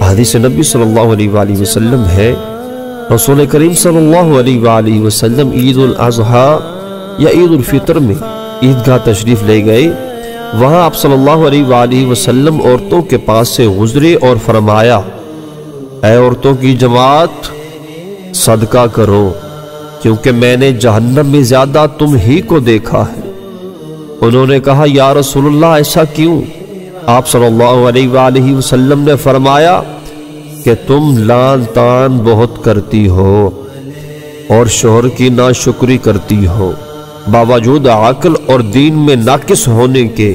حدیث نبی صلی اللہ علیہ وآلہ وسلم ہے، رسول کریم صلی اللہ علیہ وآلہ وسلم عید الاضحیٰ یا عید الفطر میں عیدگاہ تشریف لے گئے۔ وہاں آپ صلی اللہ علیہ وآلہ وسلم عورتوں کے پاس سے گزرے اور فرمایا، اے عورتوں کی جماعت، صدقہ کرو، کیونکہ میں نے جہنم میں زیادہ تم ہی کو دیکھا ہے۔ انہوں نے کہا، یا رسول اللہ ایسا کیوں؟ آپ صلی اللہ علیہ وآلہ وسلم نے فرمایا کہ تم لعن طعن بہت کرتی ہو اور شوہر کی ناشکری کرتی ہو، باوجود عقل اور دین میں ناقص ہونے کے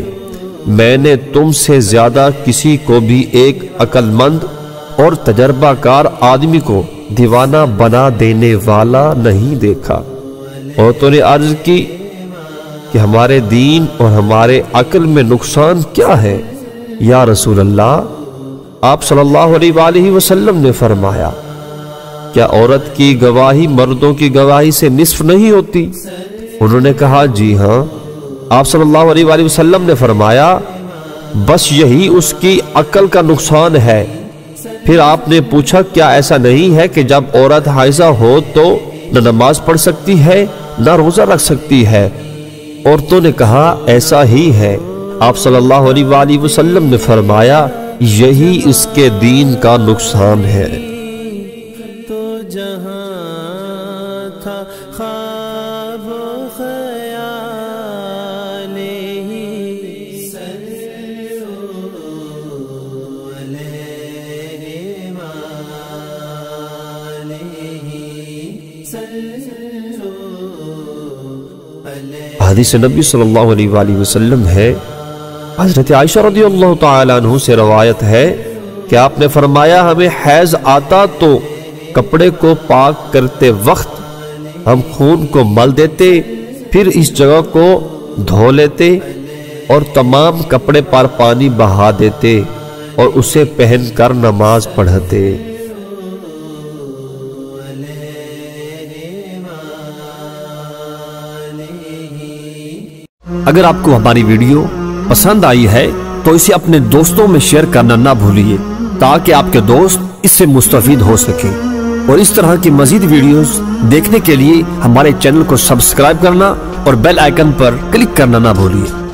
میں نے تم سے زیادہ کسی کو بھی ایک عقل مند اور تجربہ کار آدمی کو دیوانہ بنا دینے والا نہیں دیکھا۔ اور تو نے عرض کی کہ ہمارے دین اور ہمارے عقل میں نقصان کیا ہے یا رسول اللہ؟ آپ صلی اللہ علیہ وآلہ وسلم نے فرمایا، کیا عورت کی گواہی مردوں کی گواہی سے نصف نہیں ہوتی؟ انہوں نے کہا، جی ہاں۔ آپ صلی اللہ علیہ وآلہ وسلم نے فرمایا، بس یہی اس کی عقل کا نقصان ہے۔ پھر آپ نے پوچھا، کیا ایسا نہیں ہے کہ جب عورت حائضہ ہو تو نہ نماز پڑھ سکتی ہے نہ روزہ رکھ سکتی ہے؟ عورتوں نے کہا، ایسا ہی ہے۔ آپ صلی اللہ علیہ وآلہ وسلم نے فرمایا، یہی اس کے دین کا نقصان ہے۔ تو جہاں تھا خواب و خیال ہی، حدیث نبی صلی اللہ علیہ وآلہ وسلم ہے، حضرت عائشہ رضی اللہ تعالیٰ عنہ سے روایت ہے کہ آپ نے فرمایا، ہمیں حیض آتا تو کپڑے کو پاک کرتے وقت ہم خون کو مل دیتے، پھر اس جگہ کو دھو لیتے اور تمام کپڑے پر پانی بہا دیتے اور اسے پہن کر نماز پڑھتے۔ اگر آپ کو ہماری ویڈیو پسند آئی ہے تو اسے اپنے دوستوں میں شیئر کرنا نہ بھولیے، تاکہ آپ کے دوست اس سے مستفید ہو سکیں، اور اس طرح کی مزید ویڈیوز دیکھنے کے لیے ہمارے چینل کو سبسکرائب کرنا اور بیل آئیکن پر کلک کرنا نہ بھولیے۔